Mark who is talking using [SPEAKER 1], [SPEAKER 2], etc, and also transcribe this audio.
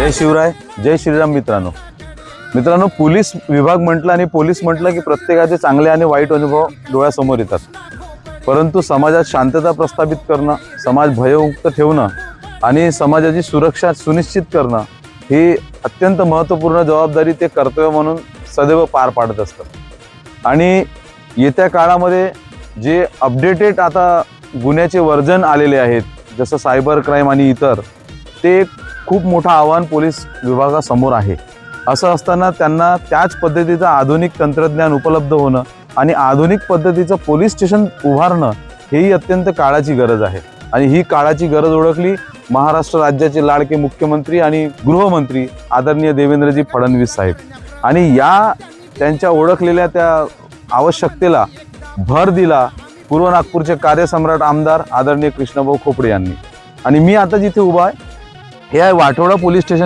[SPEAKER 1] जय शिवराय, जय श्रीराम. मित्रांनो, पोलीस विभाग म्हटलं आणि पोलीस म्हटलं की प्रत्येकाचे चांगले आणि वाईट अनुभव डोळ्यासमोर येतात. परंतु समाजात शांतता प्रस्थापित करणं, समाज भयमुक्त ठेवणं आणि समाजाची सुरक्षा सुनिश्चित करणं ही अत्यंत महत्त्वपूर्ण जबाबदारी ते कर्तव्य म्हणून सदैव पार पाडत असतात. आणि येत्या काळामध्ये जे अपडेटेड आता गुन्ह्याचे वर्जन आलेले आहेत, जसं सायबर क्राईम आणि इतर, ते खूप मोठं आव्हान पोलीस विभागासमोर आहे. असं असताना त्यांना त्याच पद्धतीचं आधुनिक तंत्रज्ञान उपलब्ध होणं आणि आधुनिक पद्धतीचं पोलीस स्टेशन उभारणं हेही अत्यंत काळाची गरज आहे. आणि ही काळाची गरज ओळखली महाराष्ट्र राज्याचे लाडके मुख्यमंत्री आणि गृहमंत्री आदरणीय देवेंद्रजी फडणवीस साहेब. आणि या त्यांच्या ओळखलेल्या त्या आवश्यकतेला भर दिला पूर्व नागपूरचे कार्यसम्राट आमदार आदरणीय कृष्णभाऊ खोपडे यांनी. आणि मी आता जिथे उभा आहे हे आहे वाठोडा पोलीस स्टेशन.